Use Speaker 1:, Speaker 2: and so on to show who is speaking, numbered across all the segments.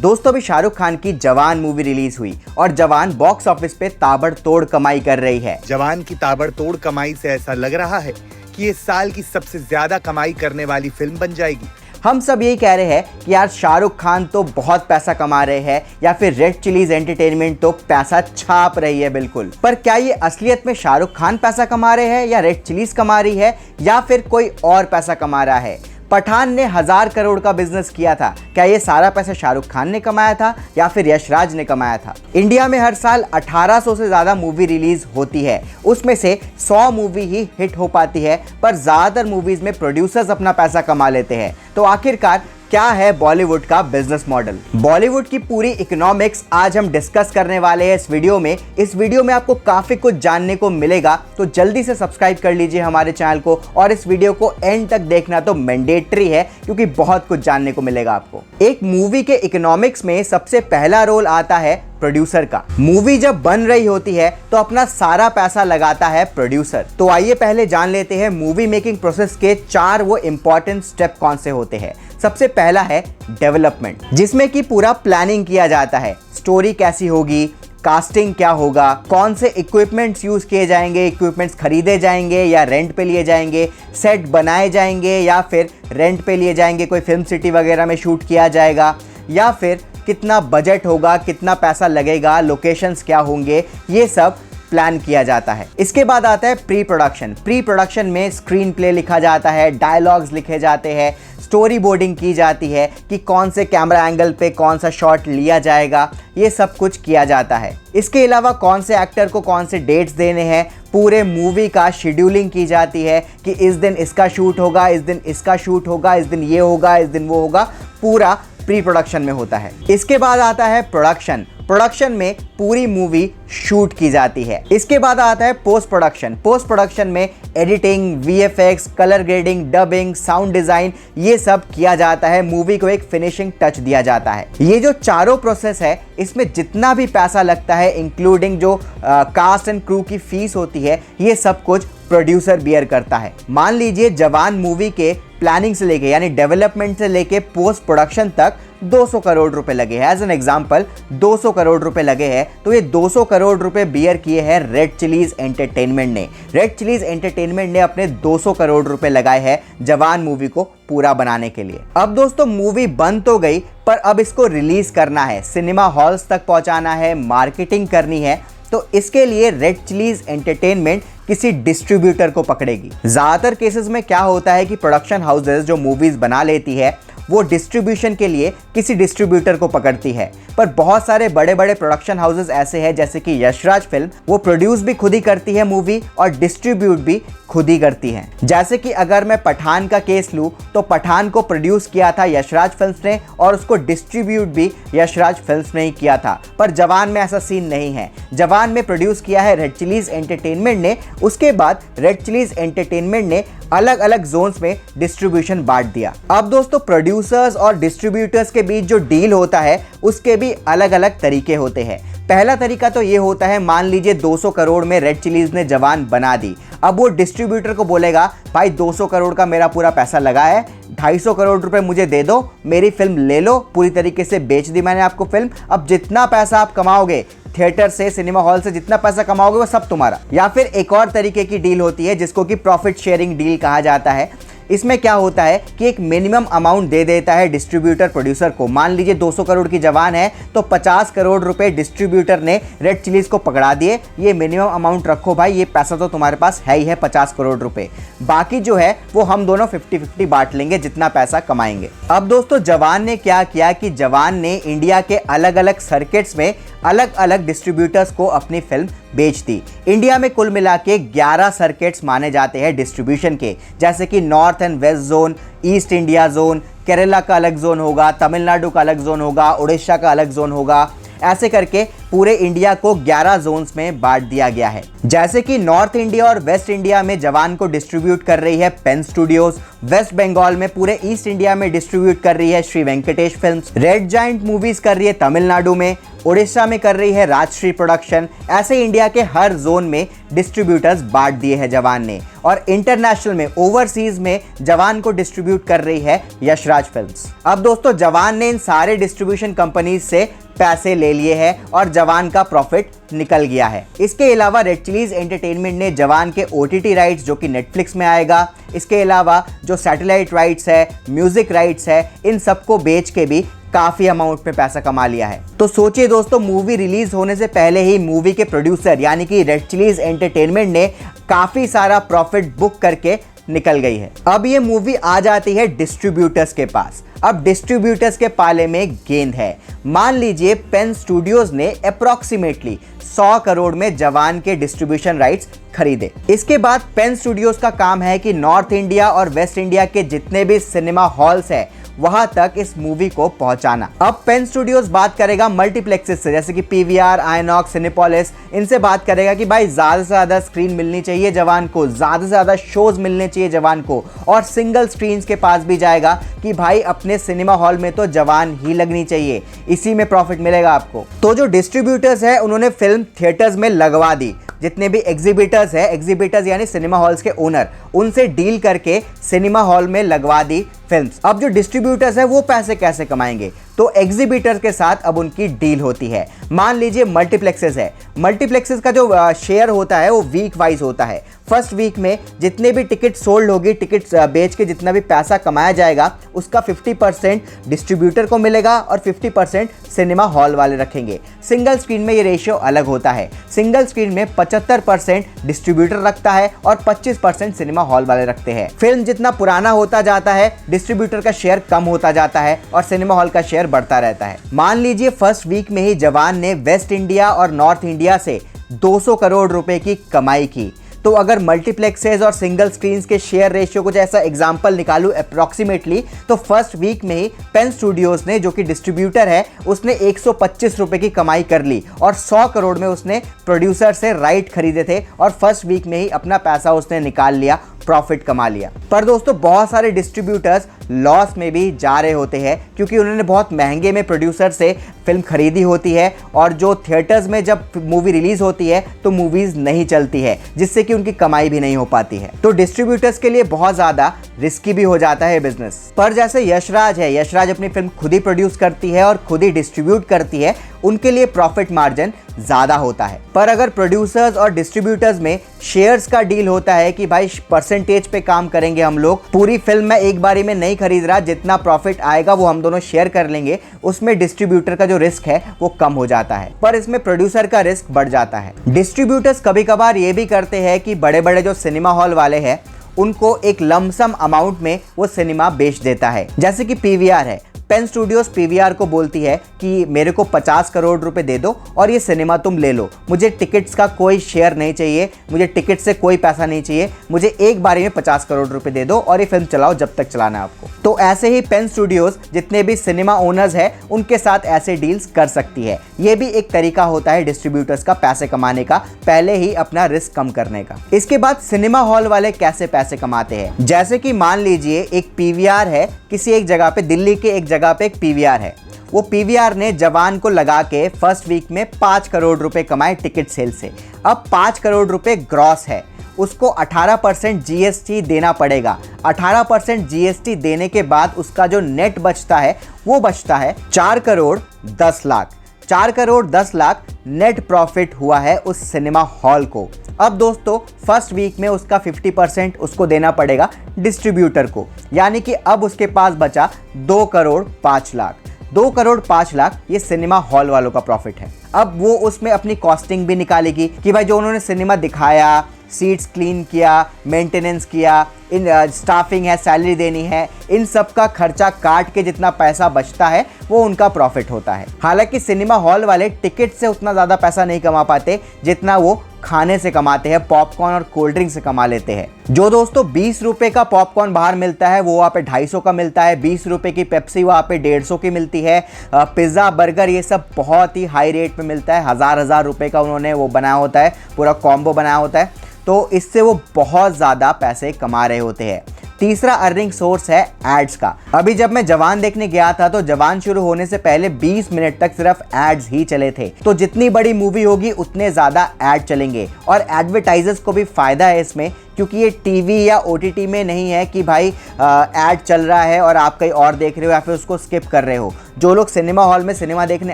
Speaker 1: दोस्तों अभी शाहरुख खान की जवान मूवी रिलीज हुई और जवान बॉक्स ऑफिस पे ताबड़तोड़ कमाई कर रही है।
Speaker 2: जवान की ताबड़तोड़ कमाई से ऐसा लग रहा है कि ये साल की सबसे ज्यादा कमाई करने वाली फिल्म बन जाएगी।
Speaker 1: हम सब यही कह रहे हैं कि यार शाहरुख खान तो बहुत पैसा कमा रहे हैं या फिर रेड चिलीज एंटरटेनमेंट तो पैसा छाप रही है बिल्कुल। पर क्या ये असलियत में शाहरुख खान पैसा कमा रहे हैं या रेड चिलीज कमा रही है या फिर कोई और पैसा कमा रहा है? पठान ने 1000 करोड़ का बिजनेस किया था, क्या ये सारा पैसा शाहरुख खान ने कमाया था या फिर यशराज ने कमाया था? इंडिया में हर साल 1800 से ज़्यादा मूवी रिलीज होती है, उसमें से 100 मूवी ही हिट हो पाती है, पर ज़्यादातर मूवीज़ में प्रोड्यूसर्स अपना पैसा कमा लेते हैं। तो आखिरकार क्या है बॉलीवुड का बिजनेस मॉडल? बॉलीवुड की पूरी इकोनॉमिक्स आज हम डिस्कस करने वाले हैं इस वीडियो में। इस वीडियो में आपको काफी कुछ जानने को मिलेगा, तो जल्दी से सब्सक्राइब कर लीजिए हमारे चैनल को और इस वीडियो को एंड तक देखना तो मैंडेटरी है क्योंकि बहुत कुछ जानने को मिलेगा आपको। एक मूवी के इकोनॉमिक्स में सबसे पहला रोल आता है प्रोड्यूसर का। मूवी जब बन रही होती है तो अपना सारा पैसा लगाता है प्रोड्यूसर। तो आइए पहले जान लेते हैं मूवी मेकिंग प्रोसेस के 4 वो इंपॉर्टेंट स्टेप कौन से होते हैं। सबसे पहला है डेवलपमेंट, जिसमें कि पूरा प्लानिंग किया जाता है। स्टोरी कैसी होगी, कास्टिंग क्या होगा, कौन से इक्विपमेंट्स यूज किए जाएंगे, इक्विपमेंट्स खरीदे जाएंगे या रेंट पे लिए जाएंगे, सेट बनाए जाएंगे या फिर रेंट पे लिए जाएंगे, कोई फिल्म सिटी वगैरह में शूट किया जाएगा या फिर कितना बजट होगा, कितना पैसा लगेगा, लोकेशंस क्या होंगे, ये सब प्लान किया जाता है। इसके बाद आता है प्री प्रोडक्शन। प्री प्रोडक्शन में स्क्रीन प्ले लिखा जाता है, डायलॉग्स लिखे जाते हैं, स्टोरी बोर्डिंग की जाती है कि कौन से कैमरा एंगल पे कौन सा शॉट लिया जाएगा, ये सब कुछ किया जाता है। इसके अलावा कौन से एक्टर को कौन से डेट्स देने हैं, पूरे मूवी का शेड्यूलिंग की जाती है कि इस दिन इसका शूट होगा, इस दिन इसका शूट होगा, इस दिन ये होगा, इस दिन वो होगा, पूरा प्री प्रोडक्शन में होता है। इसके बाद आता है प्रोडक्शन। प्रोडक्शन में पूरी मूवी शूट की जाती है। इसके बाद आता है पोस्ट प्रोडक्शन। पोस्ट प्रोडक्शन में editing, VFX, colour grading, dubbing, sound design, ये सब किया जाता है। मूवी को एक फिनिशिंग टच दिया जाता है। ये जो चारों प्रोसेस है, इसमें जितना भी पैसा लगता है इंक्लूडिंग जो कास्ट एंड क्रू की फीस होती है, ये सब कुछ प्रोड्यूसर बियर करता है। मान लीजिए जवान मूवी के प्लानिंग से लेके यानी डेवलपमेंट से लेके पोस्ट प्रोडक्शन तक 200 करोड़ रुपए लगे हैं। एज एन एग्जांपल 200 करोड़ रुपए लगे हैं, तो ये 200 करोड़ रुपए बियर किए हैं रेड चिलीज एंटरटेनमेंट ने। रेड चिलीज एंटरटेनमेंट ने अपने 200 करोड़ रुपए लगाए हैं जवान मूवी को पूरा बनाने के लिए। अब दोस्तों मूवी बन तो गई, पर अब इसको रिलीज करना है, सिनेमा हॉल्स तक पहुंचाना है, मार्केटिंग करनी है। तो इसके लिए रेड चिलीज एंटरटेनमेंट किसी डिस्ट्रीब्यूटर को पकड़ेगी। ज्यादातर केसेस में क्या होता है कि प्रोडक्शन हाउसेस जो मूवीज बना लेती है वो डिस्ट्रीब्यूशन के लिए किसी डिस्ट्रीब्यूटर को पकड़ती है, पर बहुत सारे बड़े बड़े प्रोडक्शन हाउसेस ऐसे हैं जैसे कि यशराज फिल्म, वो प्रोड्यूस भी खुद ही करती है मूवी और डिस्ट्रीब्यूट भी खुद ही करती है। जैसे कि अगर मैं पठान का केस लूं तो पठान को प्रोड्यूस किया था यशराज फिल्म्स ने और उसको डिस्ट्रीब्यूट भी यशराज फिल्म्स ने ही किया था। पर जवान में ऐसा सीन नहीं है। जवान में प्रोड्यूस किया है रेड चिलीज एंटरटेनमेंट ने, उसके बाद रेड चिलीज एंटरटेनमेंट ने अलग अलग जोन्स में डिस्ट्रीब्यूशन बांट दिया। अब दोस्तों प्रोड्यूसर्स और डिस्ट्रीब्यूटर्स के बीच जो डील होता है उसके भी अलग अलग तरीके होते हैं। पहला तरीका तो ये होता है, मान लीजिए 200 करोड़ में रेड चिलीज ने जवान बना दी। अब वो डिस्ट्रीब्यूटर को बोलेगा भाई 200 करोड़ का मेरा पूरा पैसा लगा है, 250 करोड़ रुपए मुझे दे दो, मेरी फिल्म ले लो, पूरी तरीके से बेच दी मैंने आपको फिल्म, अब जितना पैसा आप कमाओगे थिएटर से, सिनेमा हॉल से जितना पैसा कमाओगे वो सब तुम्हारा। या फिर एक और तरीके की डील होती है जिसको कि प्रॉफिट शेयरिंग डील कहा जाता है। इसमें क्या होता है कि एक मिनिमम अमाउंट दे देता है डिस्ट्रीब्यूटर प्रोड्यूसर को। मान लीजिए 200 करोड़ की जवान है तो 50 करोड़ रुपए डिस्ट्रीब्यूटर ने रेड चिलीज को पकड़ा दिए, ये मिनिमम अमाउंट रखो भाई, ये पैसा तो तुम्हारे पास है ही है 50 करोड़ रुपए, बाकी जो है वो हम दोनों 50-50 बांट लेंगे जितना पैसा कमाएंगे। अब दोस्तों जवान ने क्या किया कि जवान ने इंडिया के अलग अलग सर्किट्स में अलग अलग डिस्ट्रीब्यूटर्स को अपनी फिल्म बेच दी। इंडिया में कुल मिला के 11 सर्किट्स माने जाते हैं डिस्ट्रीब्यूशन के, जैसे कि north and west zone, east India zone, Kerala का अलग जोन होगा, तमिलनाडु का अलग जोन होगा, उड़ीसा का अलग जोन होगा, ऐसे करके पूरे इंडिया को 11 जोन्स में बांट दिया गया है। जैसे कि नॉर्थ इंडिया और वेस्ट इंडिया में जवान को डिस्ट्रीब्यूट कर रही है पेन स्टूडियोज, वेस्ट बंगाल में पूरे ईस्ट इंडिया में डिस्ट्रीब्यूट कर रही है Shri Venkatesh films, red giant movies कर रही है तमिलनाडु में, उड़ीसा में कर रही है राजश्री प्रोडक्शन। ऐसे इंडिया के हर जोन में डिस्ट्रीब्यूटर्स बांट दिए हैं जवान ने। और इंटरनेशनल में, ओवरसीज में जवान को डिस्ट्रीब्यूट कर रही है यशराज फिल्म्स। अब दोस्तों जवान ने इन सारे डिस्ट्रीब्यूशन कंपनीज से पैसे ले लिए हैं और जवान का प्रॉफिट निकल गया है। इसके अलावा रेड चिलीज एंटरटेनमेंट ने जवान के OTT राइट्स जो कि नेटफ्लिक्स में आएगा, इसके अलावा जो सैटेलाइट राइट्स है, म्यूजिक राइट्स है, इन सबको बेच के भी काफी अमाउंट में पैसा कमा लिया है। तो सोचिए दोस्तों, मूवी रिलीज होने से पहले ही मूवी के प्रोड्यूसर यानी कि रेड चिलीज एंटरटेनमेंट ने काफी सारा प्रॉफिट बुक करके निकल गई है। अब ये मूवी आ जाती है डिस्ट्रीब्यूटर्स के पास। अब डिस्ट्रीब्यूटर्स के पाले में गेंद है। मान लीजिए पेन स्टूडियोज ने अप्रॉक्सीमेटली 100 करोड़ में जवान के डिस्ट्रीब्यूशन राइट्स खरीदे। इसके बाद पेन स्टूडियोज का काम है कि नॉर्थ इंडिया और वेस्ट इंडिया के जितने भी सिनेमा हॉल्स है वहां तक इस मूवी को पहुंचाना। अब पेन स्टूडियोज बात करेगा मल्टीप्लेक्सेस से, जैसे कि PVR, आइनॉक्स, सिनेपोलिस, इनसे बात करेगा कि भाई ज्यादा से ज्यादा स्क्रीन मिलनी चाहिए जवान को, ज्यादा से ज्यादा शोज मिलने चाहिए जवान को। और सिंगल स्क्रीन के पास भी जाएगा कि भाई अपने सिनेमा हॉल में तो जवान ही लगनी चाहिए, इसी में प्रॉफिट मिलेगा आपको। तो जो डिस्ट्रीब्यूटर्स है उन्होंने फिल्म थिएटर्स में लगवा दी। जितने भी एग्जीबिटर्स है, एग्जीबिटर्स यानी सिनेमा हॉल्स के ओनर, उनसे डील करके सिनेमा हॉल में लगवा दी फिल्म्स। अब जो डिस्ट्रीब्यूटर्स है वो पैसे कैसे कमाएंगे? तो एग्जीबिटर्स के साथ अब उनकी डील होती है। मान लीजिए मल्टीप्लेक्सेस है, मल्टीप्लेक्सेस का जो शेयर होता है वो वीक वाइज होता है। फर्स्ट वीक में जितने भी टिकट सोल्ड होगी, टिकट बेच के जितना भी पैसा कमाया जाएगा उसका 50% डिस्ट्रीब्यूटर को मिलेगा और 50% सिनेमा हॉल वाले रखेंगे। सिंगल स्क्रीन में ये रेशियो अलग होता है। सिंगल स्क्रीन में 75% डिस्ट्रीब्यूटर रखता है और 25% सिनेमा हॉल वाले रखते हैं। फिल्म जितना पुराना होता जाता है डिस्ट्रीब्यूटर का शेयर कम होता जाता है और सिनेमा हॉल का शेयर बढ़ता रहता है। मान लीजिए फर्स्ट वीक में ही जवान ने वेस्ट इंडिया और नॉर्थ इंडिया से 200 करोड़ रुपए की कमाई की। तो अगर मल्टीप्लेक्सेस और सिंगल स्क्रीन्स के शेयर रेशियो को जैसा एग्जांपल निकालूं अप्रॉक्सीमेटली, तो फर्स्ट वीक में ही पेन स्टूडियोज ने, जो कि डिस्ट्रीब्यूटर है, उसने 125 रुपए की कमाई कर ली और 100 करोड़ में उसने प्रोड्यूसर से राइट खरीदे थे और फर्स्ट वीक में ही अपना पैसा उसने निकाल लिया, प्रॉफिट कमा लिया। पर दोस्तों बहुत सारे डिस्ट्रीब्यूटर्स लॉस में भी जा रहे होते हैं क्योंकि उन्होंने बहुत महंगे में प्रोड्यूसर से फिल्म खरीदी होती है और जो थिएटर्स में जब मूवी रिलीज होती है तो मूवीज नहीं चलती है, जिससे कि उनकी कमाई भी नहीं हो पाती है। तो डिस्ट्रीब्यूटर्स के लिए बहुत ज्यादा रिस्की भी हो जाता है बिजनेस। पर जैसे यशराज है, यशराज अपनी फिल्म खुद ही प्रोड्यूस करती है और खुद ही डिस्ट्रीब्यूट करती है, उनके लिए प्रॉफिट मार्जिन ज्यादा होता है। पर अगर प्रोड्यूसर्स और डिस्ट्रीब्यूटर्स में शेयर्स का डील होता है कि भाई परसेंटेज पे काम करेंगे हम लोग, पूरी फिल्म में एक बारी में नहीं खरीद रहा, जितना प्रॉफिट आएगा वो हम दोनों शेयर कर लेंगे, उसमें डिस्ट्रीब्यूटर का जो रिस्क है वो कम हो जाता है, पर इसमें प्रोड्यूसर का रिस्क बढ़ जाता है। डिस्ट्रीब्यूटर्स कभी कभार ये भी करते हैं कि बड़े बड़े जो सिनेमा हॉल वाले हैं उनको एक लमसम अमाउंट में वो सिनेमा बेच देता है। जैसे कि PVR है, पेन स्टूडियोज PVR को बोलती है कि मेरे को 50 करोड़ रुपए दे दो और ये सिनेमा तुम ले लो, मुझे टिकट्स का कोई शेयर नहीं चाहिए, मुझे टिकट से कोई पैसा नहीं चाहिए, मुझे एक बारी में 50 करोड़ रुपए दे दो और ये फिल्म चलाओ जब तक चलाना है आपको। तो ऐसे ही पेन स्टूडियोज जितने भी सिनेमा ओनर्स है उनके साथ ऐसे डील्स कर सकती है। ये भी एक तरीका होता है डिस्ट्रीब्यूटर्स का पैसे कमाने का, पहले ही अपना रिस्क कम करने का। इसके बाद सिनेमा हॉल वाले कैसे पैसे कमाते हैं? जैसे कि मान लीजिए एक PVR है, किसी एक जगह पे, दिल्ली के एक जगह पे एक PVR है, वो PVR ने जवान को लगा के फर्स्ट वीक में 5 करोड़ रुपए कमाए टिकट सेल से। अब 5 करोड़ रुपए ग्रॉस है, उसको 18% GST देना पड़ेगा। 18% GST देने के बाद उसका जो नेट बचता है वो बचता है 4 करोड़ 10 लाख। 4 करोड़ 10 लाख नेट प्रॉफिट हुआ है उस सिनेमा हॉल को। अब दोस्तों फर्स्ट वीक में उसका 50% उसको देना पड़ेगा डिस्ट्रीब्यूटर को, यानी कि अब उसके पास बचा 2 करोड़ 5 लाख। 2 करोड़ 5 लाख ये सिनेमा हॉल वालों का प्रॉफिट है। अब वो उसमें अपनी कॉस्टिंग भी निकालेगी कि भाई जो उन्होंने सिनेमा दिखाया, सीट्स क्लीन किया, मेंटेनेंस किया, इन स्टाफिंग है, सैलरी देनी है, इन सब का खर्चा काट के जितना पैसा बचता है वो उनका प्रॉफिट होता है। हालांकि सिनेमा हॉल वाले टिकट से उतना ज़्यादा पैसा नहीं कमा पाते जितना वो खाने से कमाते हैं, पॉपकॉर्न और कोल्ड ड्रिंक से कमा लेते हैं। जो दोस्तों 20 रुपए का पॉपकॉर्न बाहर मिलता है वो वहाँ पे 250 का मिलता है, 20 रुपए की पेप्सी वहाँ पे 150 की मिलती है, पिज़्ज़ा बर्गर ये सब बहुत ही हाई रेट पे मिलता है, हज़ार रुपए का उन्होंने वो बनाया होता है, पूरा कॉम्बो बनाया होता है, तो इससे वो बहुत ज़्यादा पैसे कमा रहे होते हैं। तीसरा अर्निंग सोर्स है एड्स का। अभी जब मैं जवान देखने गया था तो जवान शुरू होने से पहले 20 मिनट तक सिर्फ एड्स ही चले थे। तो जितनी बड़ी मूवी होगी उतने ज़्यादा एड चलेंगे और एडवर्टाइजर्स को भी फ़ायदा है इसमें, क्योंकि ये टीवी या ओटीटी में नहीं है कि भाई ऐड चल रहा है और आप कहीं और देख रहे हो या फिर उसको स्किप कर रहे हो। जो लोग सिनेमा हॉल में सिनेमा देखने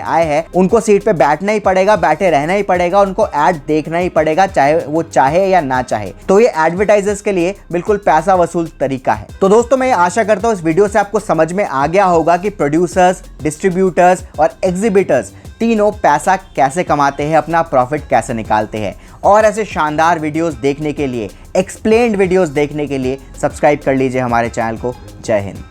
Speaker 1: आए हैं उनको सीट पे बैठना ही पड़ेगा, बैठे रहना ही पड़ेगा, उनको ऐड देखना ही पड़ेगा, चाहे वो चाहे या ना चाहे। तो ये एडवर्टाइजर्स के लिए बिल्कुल पैसा वसूल तरीका है। तो दोस्तों मैं आशा करता हूँ इस वीडियो से आपको समझ में आ गया होगा कि प्रोड्यूसर्स, डिस्ट्रीब्यूटर्स और एग्जीबिटर्स तीनों पैसा कैसे कमाते हैं, अपना प्रॉफिट कैसे निकालते हैं। और ऐसे शानदार वीडियोस देखने के लिए, एक्सप्लेन्ड वीडियोस देखने के लिए सब्सक्राइब कर लीजिए हमारे चैनल को। जय हिंद।